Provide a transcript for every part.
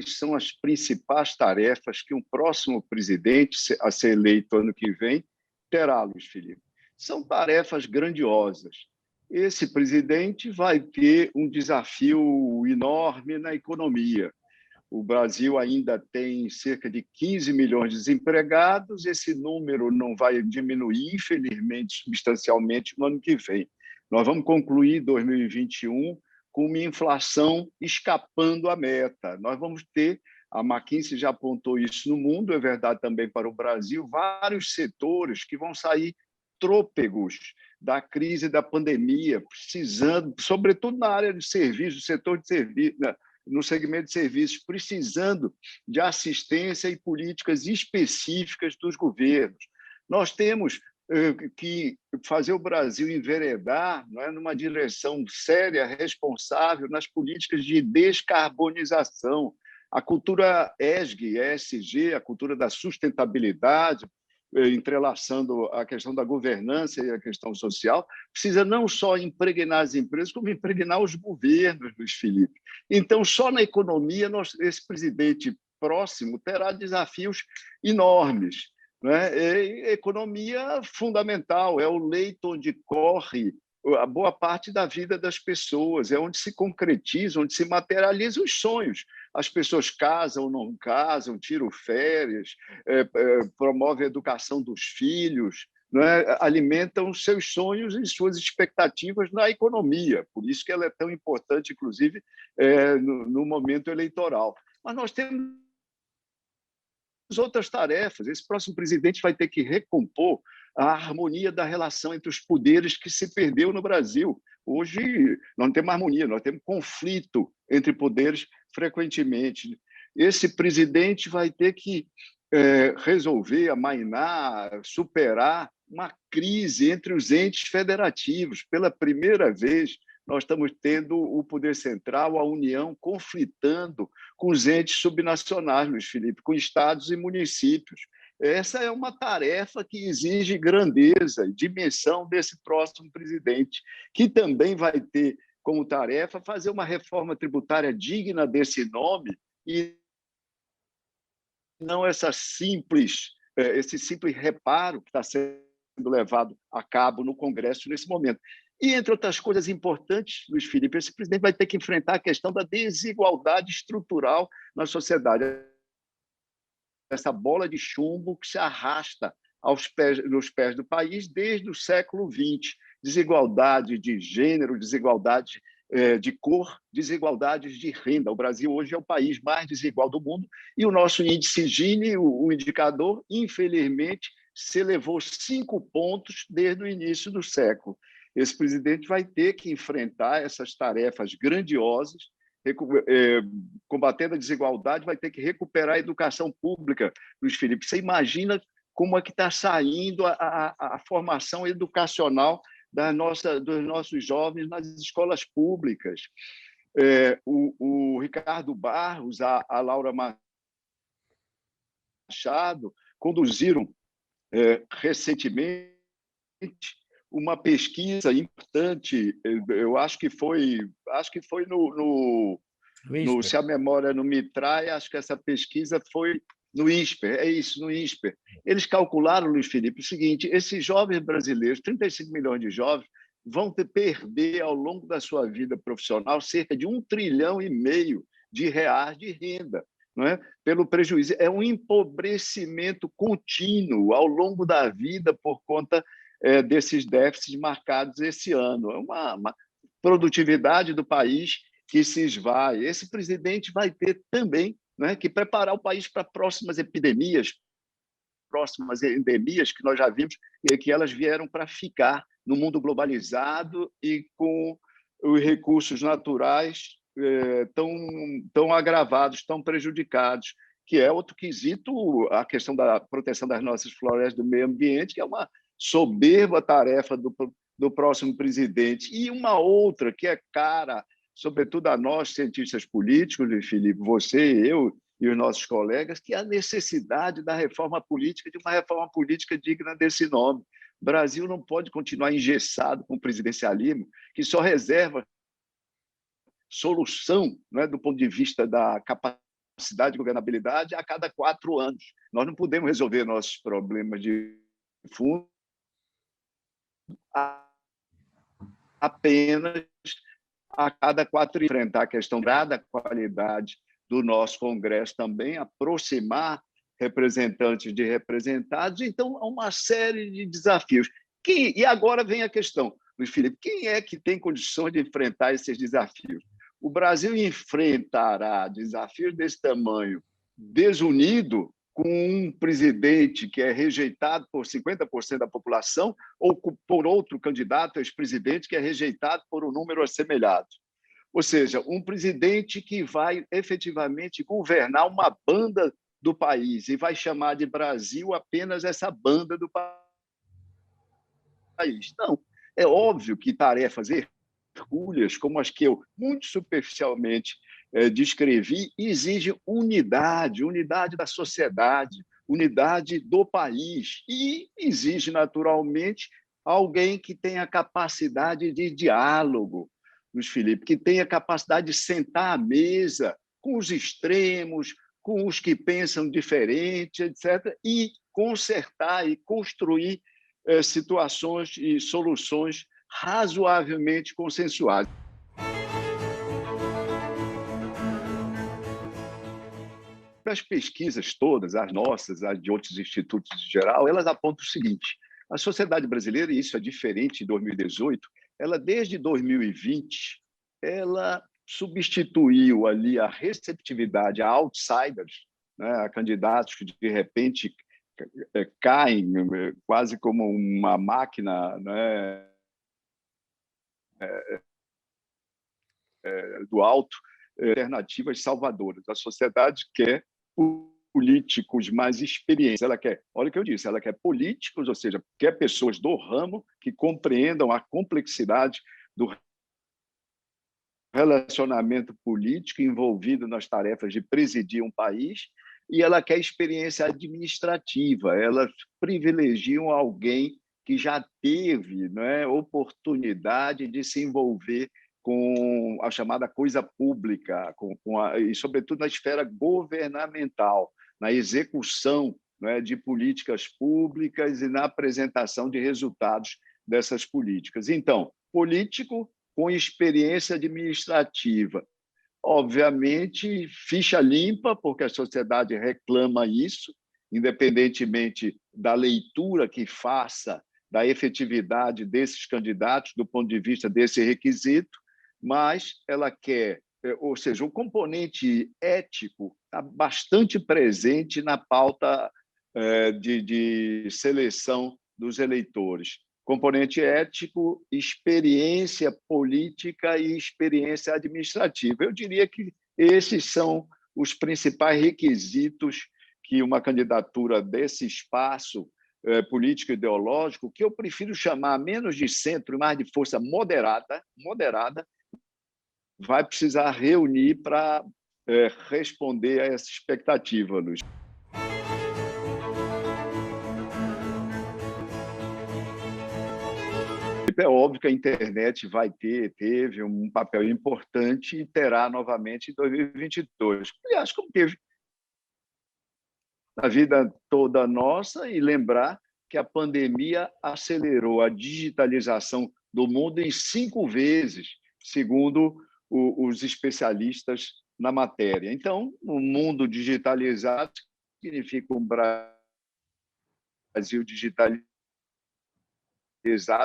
quais são as principais tarefas que um próximo presidente a ser eleito ano que vem terá, Luiz Felipe. São tarefas grandiosas. Esse presidente vai ter um desafio enorme na economia. O Brasil ainda tem cerca de 15 milhões de desempregados, esse número não vai diminuir, infelizmente, substancialmente, no ano que vem. Nós vamos concluir 2021 com uma inflação escapando à meta. Nós vamos ter, a McKinsey já apontou isso no mundo, é verdade também para o Brasil, vários setores que vão sair trôpegos da crise da pandemia, precisando, sobretudo na área de serviços, setor de serviço, no segmento de serviços, precisando de assistência e políticas específicas dos governos. Nós temos que fazer o Brasil enveredar, não é, numa direção séria, responsável, nas políticas de descarbonização. A cultura ESG, a cultura da sustentabilidade, entrelaçando a questão da governança e a questão social, precisa não só impregnar as empresas, como impregnar os governos, Luiz Felipe. Então, só na economia, esse presidente próximo terá desafios enormes. Né? Economia fundamental, é o leito onde corre a boa parte da vida das pessoas, é onde se concretizam, onde se materializam os sonhos. As pessoas casam ou não casam, tiram férias, promovem a educação dos filhos, né? Alimentam seus sonhos e suas expectativas na economia. Por isso que ela é tão importante, inclusive, no momento eleitoral. Mas nós temos outras tarefas. Esse próximo presidente vai ter que recompor a harmonia da relação entre os poderes que se perdeu no Brasil. Hoje, nós não temos harmonia, nós temos conflito entre poderes frequentemente. Esse presidente vai ter que resolver, amainar, superar uma crise entre os entes federativos. Pela primeira vez, nós estamos tendo o poder central, a União, conflitando com os entes subnacionais, Luiz Felipe, com estados e municípios. Essa é uma tarefa que exige grandeza e dimensão desse próximo presidente, que também vai ter como tarefa fazer uma reforma tributária digna desse nome e não esse simples reparo que está sendo levado a cabo no Congresso nesse momento. E, entre outras coisas importantes, Luiz Felipe, esse presidente vai ter que enfrentar a questão da desigualdade estrutural na sociedade. Essa bola de chumbo que se arrasta nos pés do país desde o século XX. Desigualdade de gênero, desigualdade de cor, desigualdades de renda. O Brasil hoje é o país mais desigual do mundo e o nosso índice Gini, o indicador, infelizmente, se elevou 5 pontos desde o início do século. Esse presidente vai ter que enfrentar essas tarefas grandiosas, combatendo a desigualdade, vai ter que recuperar a educação pública, Luiz Felipe. Você imagina como é que está saindo a formação educacional dos nossos jovens nas escolas públicas. O Ricardo Barros, a Laura Machado conduziram recentemente uma pesquisa importante, eu acho que foi no se a memória não me trai, acho que essa pesquisa foi no INSPER, no INSPER. Eles calcularam, Luiz Felipe, o seguinte: esses jovens brasileiros, 35 milhões de jovens, vão perder ao longo da sua vida profissional cerca de R$1,5 trilhão de reais de renda, não é? Pelo prejuízo. É um empobrecimento contínuo ao longo da vida por conta desses déficits marcados esse ano. É uma produtividade do país que se esvai. Esse presidente vai ter também, né, que preparar o país para próximas epidemias, próximas endemias que nós já vimos e que elas vieram para ficar no mundo globalizado e com os recursos naturais tão agravados, tão prejudicados, que é outro quesito, a questão da proteção das nossas florestas, do meio ambiente, que é uma soberba tarefa do próximo presidente. E uma outra que é cara, sobretudo a nós, cientistas políticos, Felipe, você, eu e os nossos colegas, que é a necessidade da reforma política, de uma reforma política digna desse nome. O Brasil não pode continuar engessado com o presidencialismo, que só reserva solução, né, do ponto de vista da capacidade capacidade de governabilidade a cada 4 anos. Nós não podemos resolver nossos problemas de fundo apenas a cada 4 anos. Enfrentar a questão da qualidade do nosso Congresso também, aproximar representantes de representados. Então, há uma série de desafios. E agora vem a questão, Luiz Felipe, quem é que tem condições de enfrentar esses desafios? O Brasil enfrentará desafios desse tamanho desunido, com um presidente que é rejeitado por 50% da população, ou por outro candidato, ex-presidente, que é rejeitado por um número assemelhado. Ou seja, um presidente que vai efetivamente governar uma banda do país e vai chamar de Brasil apenas essa banda do país. Não, é óbvio que tarefas hercúleas, como as que eu muito superficialmente descrevi, exigem unidade da sociedade, unidade do país, e exige, naturalmente, alguém que tenha capacidade de diálogo, Luiz Felipe, que tenha capacidade de sentar à mesa com os extremos, com os que pensam diferente, etc., e consertar e construir situações e soluções razoavelmente consensuais. As pesquisas todas, as nossas, as de outros institutos em geral, elas apontam o seguinte: a sociedade brasileira, e isso é diferente de 2018, ela desde 2020, ela substituiu ali a receptividade a outsiders, né, a candidatos que de repente caem quase como uma máquina, né, do alto, alternativas salvadoras. A sociedade quer políticos mais experientes. Ela quer, olha o que eu disse, ela quer políticos, ou seja, quer pessoas do ramo que compreendam a complexidade do relacionamento político envolvido nas tarefas de presidir um país, e ela quer experiência administrativa. Elas privilegiam alguém que já teve, né, oportunidade de se envolver com a chamada coisa pública, e, sobretudo, na esfera governamental, na execução, né, de políticas públicas e na apresentação de resultados dessas políticas. Então, político com experiência administrativa. Obviamente, ficha limpa, porque a sociedade reclama isso, independentemente da leitura que faça da efetividade desses candidatos do ponto de vista desse requisito, mas ela quer, ou seja, o componente ético está bastante presente na pauta de seleção dos eleitores. Componente ético, experiência política e experiência administrativa. Eu diria que esses são os principais requisitos que uma candidatura desse espaço político ideológico, que eu prefiro chamar menos de centro e mais de força moderada, vai precisar reunir para responder a essa expectativa, Luiz. É óbvio que a internet teve um papel importante e terá novamente em 2022. Aliás, como teve na vida toda nossa, e lembrar que a pandemia acelerou a digitalização do mundo em 5 vezes, segundo os especialistas na matéria. Então, um mundo digitalizado significa um Brasil digitalizado,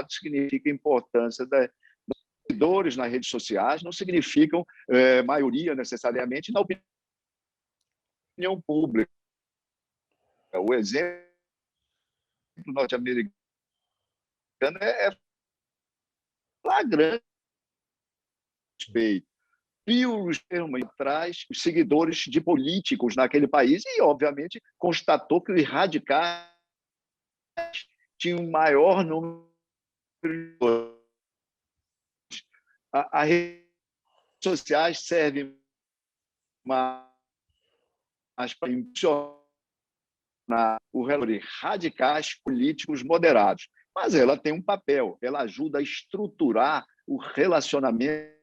significa a importância dos seguidores nas redes sociais, não significam maioria necessariamente na opinião pública. O exemplo norte-americano é flagrante. Pios atrás, os seguidores de políticos naquele país, e, obviamente, constatou que os radicais tinham um maior número de... As redes sociais servem mais para impulsionar os radicais políticos moderados, mas ela tem um papel, ela ajuda a estruturar o relacionamento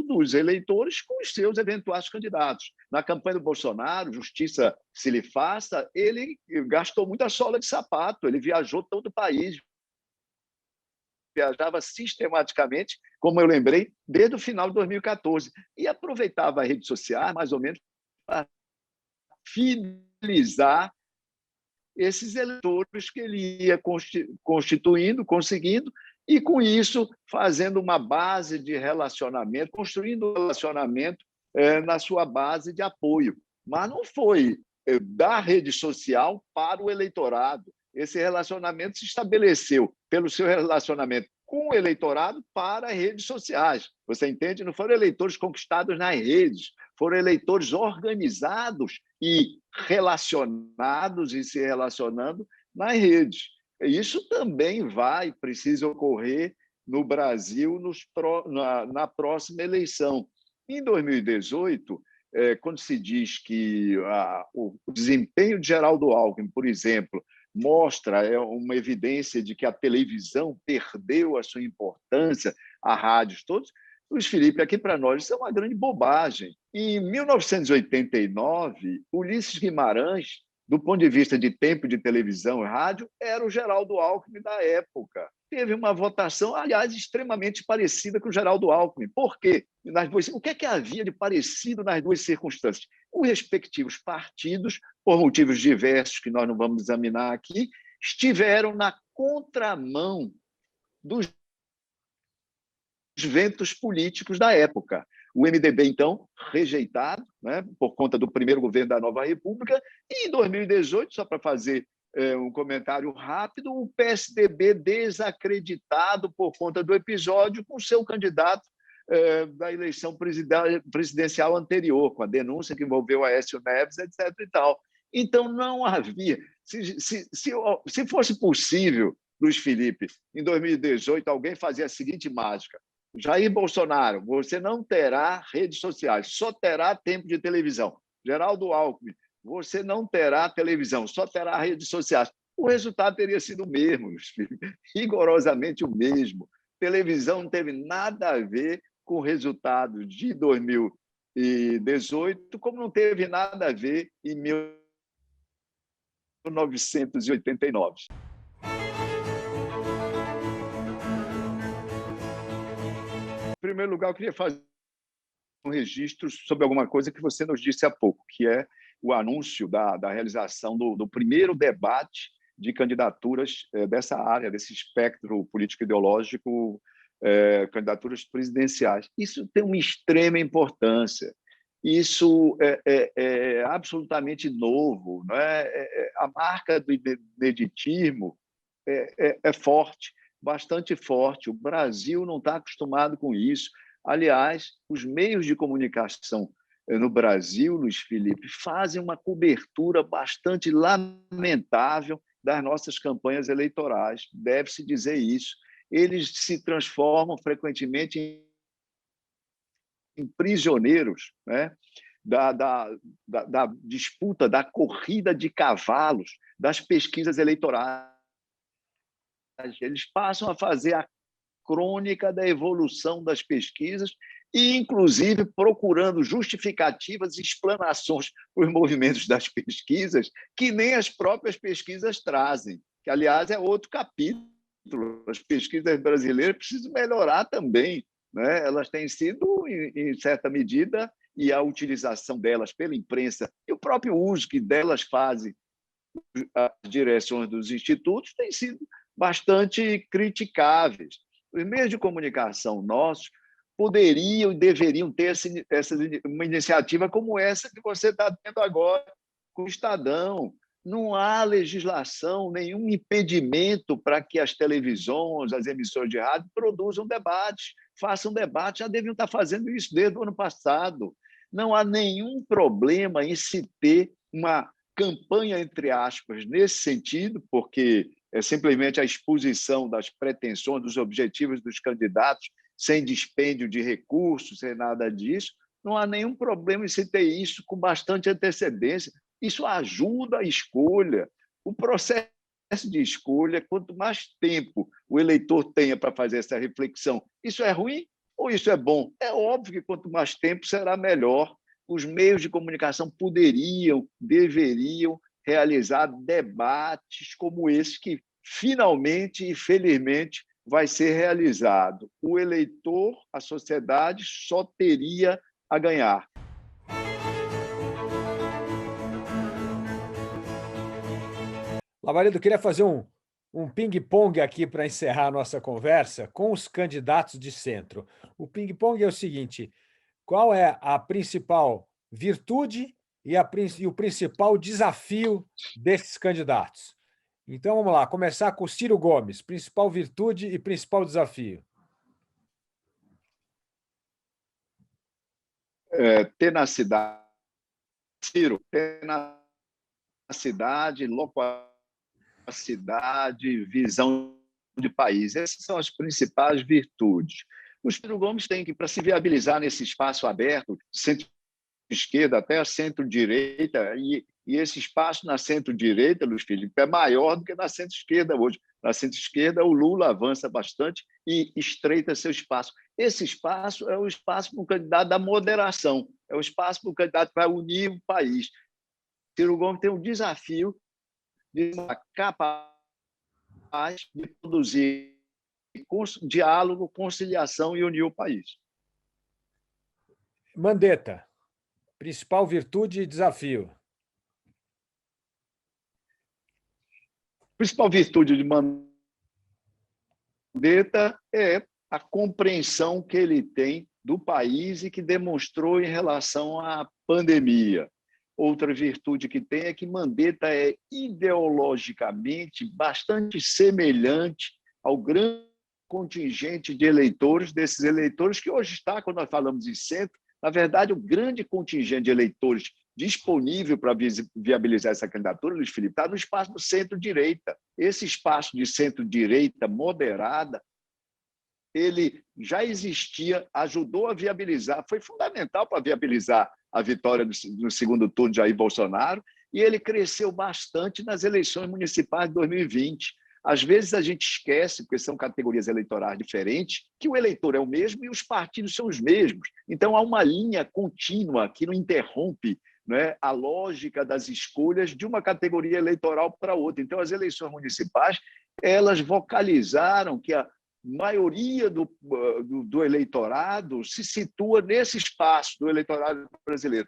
dos eleitores com os seus eventuais candidatos. Na campanha do Bolsonaro, justiça se lhe faça, ele gastou muita sola de sapato, ele viajou todo o país, viajava sistematicamente, como eu lembrei, desde o final de 2014, e aproveitava as redes sociais, mais ou menos, para fidelizar esses eleitores que ele ia constituindo, conseguindo, e, com isso, fazendo uma base de relacionamento, construindo um relacionamento na sua base de apoio. Mas não foi da rede social para o eleitorado. Esse relacionamento se estabeleceu pelo seu relacionamento com o eleitorado para as redes sociais. Você entende? Não foram eleitores conquistados nas redes, foram eleitores organizados e relacionados e se relacionando nas redes. Isso também precisa ocorrer no Brasil na próxima eleição. Em 2018, quando se diz que o desempenho de Geraldo Alckmin, por exemplo, mostra uma evidência de que a televisão perdeu a sua importância, a rádios todos, Luiz Felipe, aqui para nós, isso é uma grande bobagem. Em 1989, Ulisses Guimarães, do ponto de vista de tempo de televisão e rádio, era o Geraldo Alckmin da época. Teve uma votação, aliás, extremamente parecida com o Geraldo Alckmin. Por quê? O que é que havia de parecido nas duas circunstâncias? Os respectivos partidos, por motivos diversos que nós não vamos examinar aqui, estiveram na contramão dos ventos políticos da época. O MDB, então, rejeitado, né, por conta do primeiro governo da Nova República, e em 2018, só para fazer um comentário rápido, o PSDB desacreditado por conta do episódio com seu candidato da eleição presidencial anterior, com a denúncia que envolveu Aécio Neves, etc. e tal. Então, não havia... Se fosse possível, Luiz Felipe, em 2018, alguém fazia a seguinte mágica: Jair Bolsonaro, você não terá redes sociais, só terá tempo de televisão. Geraldo Alckmin, você não terá televisão, só terá redes sociais. O resultado teria sido o mesmo, rigorosamente o mesmo. Televisão não teve nada a ver com o resultado de 2018, como não teve nada a ver em 1989. Em primeiro lugar, eu queria fazer um registro sobre alguma coisa que você nos disse há pouco, que é o anúncio da realização do primeiro debate de candidaturas dessa área, desse espectro político-ideológico, candidaturas presidenciais. Isso tem uma extrema importância. Isso é absolutamente novo. Não é? A marca do ineditismo é forte, bastante forte. O Brasil não está acostumado com isso. Aliás, os meios de comunicação no Brasil, Luiz Felipe, fazem uma cobertura bastante lamentável das nossas campanhas eleitorais. Deve-se dizer isso. Eles se transformam frequentemente em prisioneiros, né, da disputa, da corrida de cavalos, das pesquisas eleitorais. Eles passam a fazer a crônica da evolução das pesquisas e, inclusive, procurando justificativas e explanações para os movimentos das pesquisas que nem as próprias pesquisas trazem, que, aliás, é outro capítulo. As pesquisas brasileiras precisam melhorar também, né? Elas têm sido, em certa medida, e a utilização delas pela imprensa e o próprio uso que delas fazem as direções dos institutos têm sido bastante criticáveis. Os meios de comunicação nossos poderiam e deveriam ter uma iniciativa como essa que você está tendo agora com o Estadão. Não há legislação, nenhum impedimento para que as televisões, as emissoras de rádio produzam debates, façam debate. Já deviam estar fazendo isso desde o ano passado. Não há nenhum problema em se ter uma campanha, entre aspas, nesse sentido, porque é simplesmente a exposição das pretensões, dos objetivos dos candidatos, sem dispêndio de recursos, sem nada disso. Não há nenhum problema em se ter isso com bastante antecedência. Isso ajuda a escolha. O processo de escolha, quanto mais tempo o eleitor tenha para fazer essa reflexão, isso é ruim? ou isso é bom? É óbvio que quanto mais tempo será melhor. Os meios de comunicação poderiam, deveriam realizar debates como esse que finalmente e felizmente vai ser realizado. O eleitor, a sociedade só teria a ganhar. Lavarido, queria fazer um ping-pong aqui para encerrar a nossa conversa com os candidatos de centro. O ping-pong é o seguinte: qual é a principal virtude e o principal desafio desses candidatos? Então vamos lá, começar com o Ciro Gomes, principal virtude e principal desafio. Tenacidade, Ciro, tenacidade, loquacidade, visão de país. Essas são as principais virtudes. O Ciro Gomes tem que, para se viabilizar nesse espaço aberto, centro-esquerda até a centro-direita, e esse espaço na centro-direita, Luiz Felipe, é maior do que na centro-esquerda hoje. Na centro-esquerda, o Lula avança bastante e estreita seu espaço. Esse espaço é o espaço para um candidato da moderação, é o espaço para um candidato que vai unir o país. Ciro Gomes tem um desafio de uma capaz de produzir diálogo, conciliação e unir o país. Mandetta, principal virtude e desafio. A principal virtude de Mandetta é a compreensão que ele tem do país e que demonstrou em relação à pandemia. Outra virtude que tem é que Mandetta é ideologicamente bastante semelhante ao grande contingente de eleitores, desses eleitores que hoje está, quando nós falamos de centro, na verdade, o grande contingente de eleitores disponível para viabilizar essa candidatura, Luiz Felipe, está no espaço do centro-direita. Esse espaço de centro-direita moderada, ele já existia, ajudou a viabilizar, foi fundamental para viabilizar a vitória no segundo turno de Jair Bolsonaro, e ele cresceu bastante nas eleições municipais de 2020. Às vezes a gente esquece, porque são categorias eleitorais diferentes, que o eleitor é o mesmo e os partidos são os mesmos. Então há uma linha contínua que não interrompe, né, a lógica das escolhas de uma categoria eleitoral para outra. Então as eleições municipais, elas vocalizaram que a maioria do eleitorado se situa nesse espaço do eleitorado brasileiro,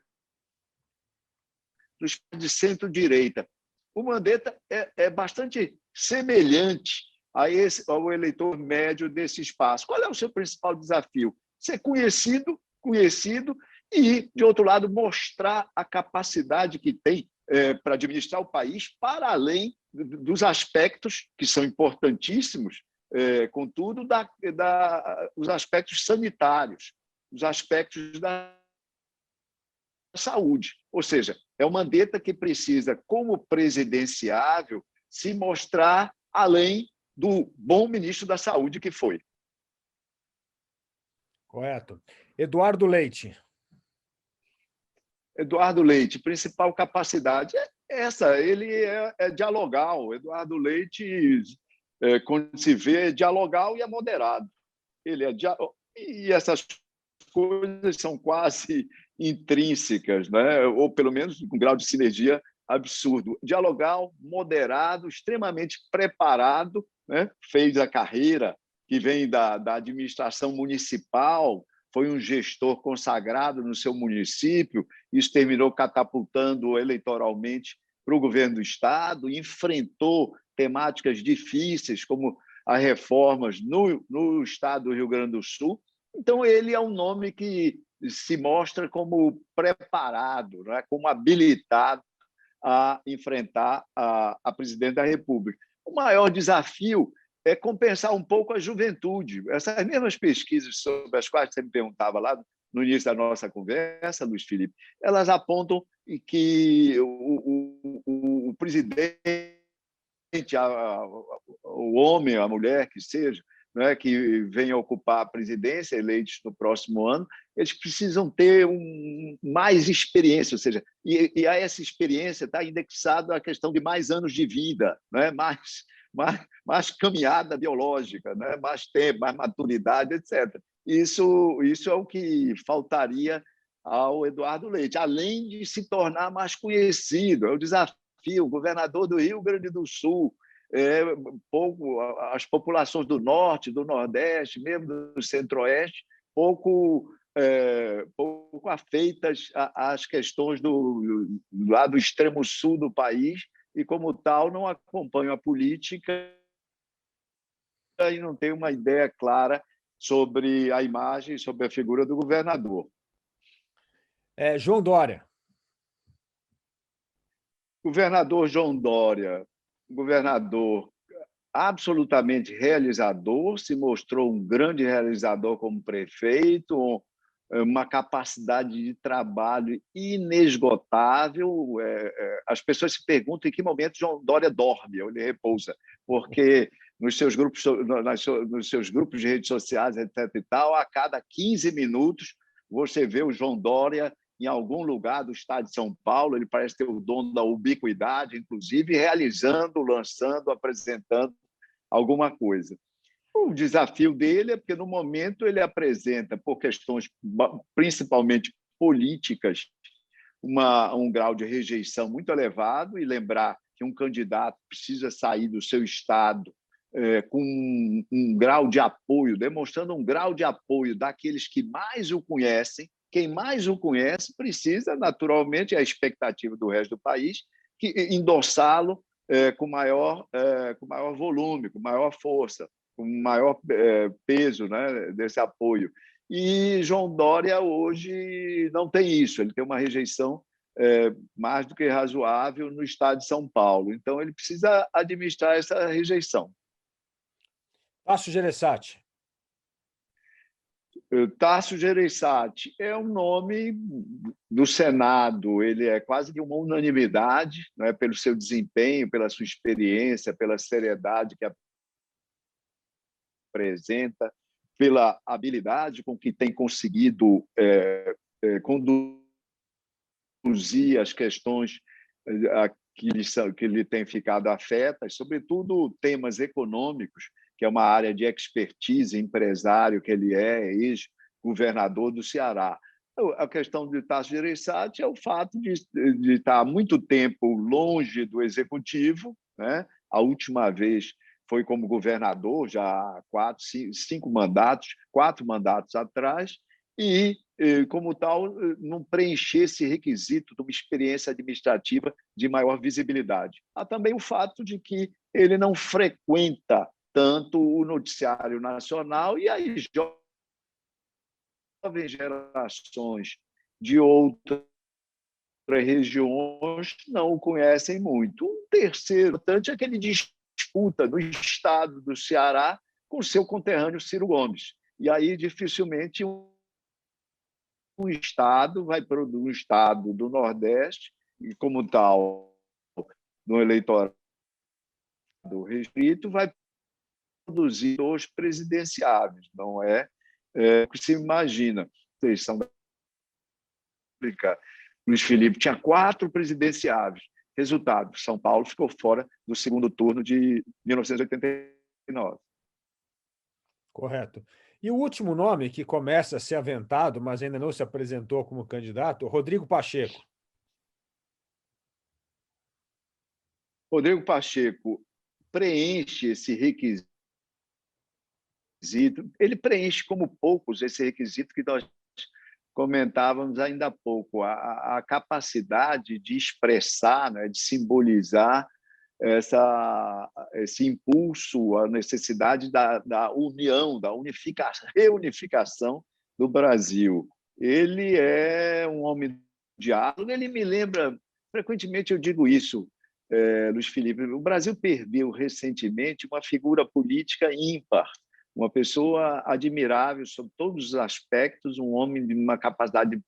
do espaço de centro-direita. O Mandetta é bastante semelhante ao eleitor médio desse espaço. Qual é o seu principal desafio? Ser conhecido e, de outro lado, mostrar a capacidade que tem para administrar o país para além dos aspectos que são importantíssimos, contudo, os aspectos sanitários, os aspectos da saúde. Ou seja, é o Mandetta que precisa, como presidenciável, se mostrar além do bom ministro da Saúde que foi. Correto. Eduardo Leite. Eduardo Leite, principal capacidade é essa, ele é dialogal. Eduardo Leite, quando se vê, é dialogal e é moderado. E essas coisas são quase intrínsecas, né? Ou pelo menos com um grau de sinergia absurdo. Dialogal, moderado, extremamente preparado, né? Fez a carreira que vem da administração municipal, foi um gestor consagrado no seu município, isso terminou catapultando eleitoralmente para o governo do Estado, enfrentou temáticas difíceis, como as reformas no Estado do Rio Grande do Sul. Então, ele é um nome que se mostra como preparado, né? Como habilitado a enfrentar a presidente da República. O maior desafio é compensar um pouco a juventude. Essas mesmas pesquisas sobre as quais você me perguntava lá no início da nossa conversa, Luiz Felipe, elas apontam que o presidente, o homem, a mulher que seja, né, que venha ocupar a presidência, eleitos no próximo ano, eles precisam ter mais experiência, ou seja, e a essa experiência está indexado à questão de mais anos de vida, né, mais caminhada biológica, né, mais tempo, mais maturidade, etc. Isso é o que faltaria ao Eduardo Leite, além de se tornar mais conhecido. É o desafio. O governador do Rio Grande do Sul, as populações do Norte, do Nordeste, mesmo do Centro-Oeste, pouco afeitas às questões lá do extremo sul do país e, como tal, não acompanham a política e não têm uma ideia clara sobre a imagem, sobre a figura do governador. João Dória. Governador João Dória, governador absolutamente realizador, se mostrou um grande realizador como prefeito, uma capacidade de trabalho inesgotável. As pessoas se perguntam em que momento João Dória dorme ou ele repousa, porque nos seus grupos de redes sociais, etc. e tal, a cada 15 minutos você vê o João Dória em algum lugar do estado de São Paulo. Ele parece ter o dom da ubiquidade, inclusive realizando, lançando, apresentando alguma coisa. O desafio dele é porque, no momento, ele apresenta, por questões principalmente políticas, um grau de rejeição muito elevado, e lembrar que um candidato precisa sair do seu estado com um grau de apoio, demonstrando um grau de apoio daqueles que mais o conhecem. Quem mais o conhece precisa, naturalmente, é a expectativa do resto do país, que endossá-lo com maior volume, com maior força, com maior peso, né, desse apoio. E João Dória hoje não tem isso, ele tem uma rejeição mais do que razoável no estado de São Paulo. Então, ele precisa administrar essa rejeição. Tasso Gereissati. Tasso Gereissati é um nome do Senado, ele é quase que uma unanimidade, né, pelo seu desempenho, pela sua experiência, pela seriedade que apresenta, pela habilidade com que tem conseguido conduzir as questões que lhe têm ficado afetas, sobretudo temas econômicos, que é uma área de expertise, empresário que ele é, ex-governador do Ceará. A questão de Tasso Gereissati é o fato de estar há muito tempo longe do executivo, né? A última vez foi como governador, já há 4 mandatos atrás, e, como tal, não preencher esse requisito de uma experiência administrativa de maior visibilidade. Há também o fato de que ele não frequenta tanto o noticiário nacional, e aí jovens gerações de outras regiões não o conhecem muito. Um terceiro importante é que ele disputa no estado do Ceará com seu conterrâneo Ciro Gomes. E aí, dificilmente, um estado vai produzir um estado do Nordeste, e, como tal, no eleitorado restrito, vai produzir 2 presidenciáveis. Não é o que se imagina. Eleição da República, Luiz Felipe tinha 4 presidenciáveis. Resultado: São Paulo ficou fora do segundo turno de 1989. Correto. E o último nome que começa a ser aventado, mas ainda não se apresentou como candidato, Rodrigo Pacheco. Rodrigo Pacheco preenche esse requisito. Ele preenche como poucos esse requisito que nós comentávamos ainda há pouco, a capacidade de expressar, né, de simbolizar esse impulso, a necessidade da união, da reunificação do Brasil. Ele é um homem de diálogo, ele me lembra, frequentemente eu digo isso, Luiz Felipe, o Brasil perdeu recentemente uma figura política ímpar, uma pessoa admirável sob todos os aspectos, um homem de uma capacidade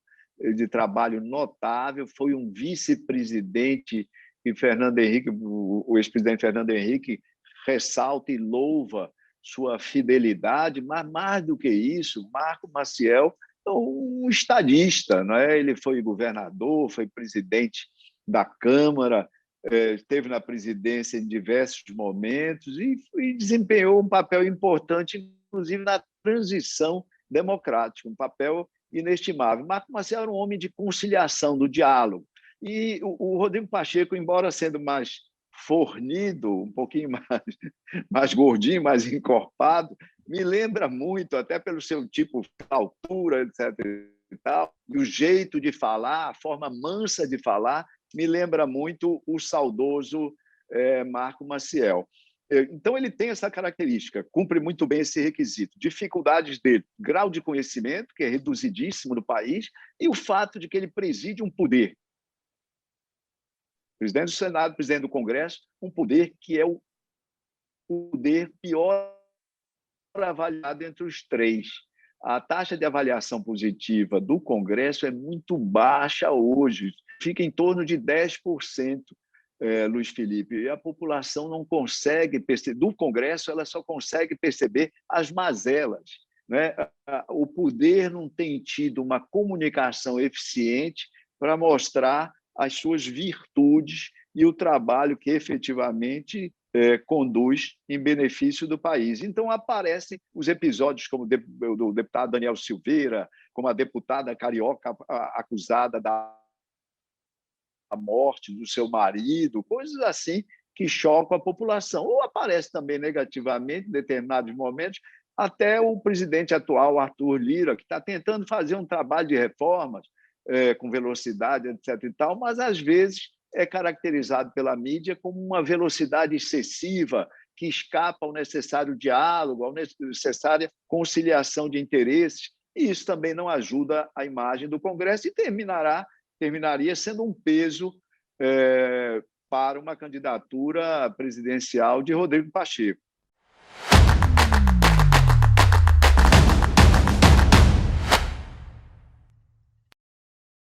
de trabalho notável, foi um vice-presidente que Fernando Henrique, o ex-presidente Fernando Henrique, ressalta e louva sua fidelidade, mas mais do que isso, Marco Maciel é um estadista, não é? Ele foi governador, foi presidente da Câmara, esteve na presidência em diversos momentos e desempenhou um papel importante, inclusive na transição democrático, um papel inestimável. Marco Maciel era um homem de conciliação, do diálogo. E o Rodrigo Pacheco, embora sendo mais fornido, um pouquinho mais gordinho, mais encorpado, me lembra muito, até pelo seu tipo, altura, etc. E tal, e o jeito de falar, a forma mansa de falar, me lembra muito o saudoso Marco Maciel. Então, ele tem essa característica, cumpre muito bem esse requisito. Dificuldades dele, grau de conhecimento, que é reduzidíssimo no país, e o fato de que ele preside um poder. Presidente do Senado, presidente do Congresso, um poder que é o poder pior avaliado entre os três. A taxa de avaliação positiva do Congresso é muito baixa hoje, fica em torno de 10%, Luiz Felipe, e a população não consegue perceber, do Congresso ela só consegue perceber as mazelas, né? O poder não tem tido uma comunicação eficiente para mostrar as suas virtudes e o trabalho que efetivamente conduz em benefício do país. Então, aparecem os episódios como do deputado Daniel Silveira, como a deputada carioca acusada da morte do seu marido, coisas assim que chocam a população. Ou aparece também negativamente, em determinados momentos, até o presidente atual, Arthur Lira, que está tentando fazer um trabalho de reformas com velocidade, etc. e tal, mas, às vezes, é caracterizado pela mídia como uma velocidade excessiva, que escapa ao necessário diálogo, à necessária conciliação de interesses, e isso também não ajuda a imagem do Congresso e terminaria sendo um peso para uma candidatura presidencial de Rodrigo Pacheco.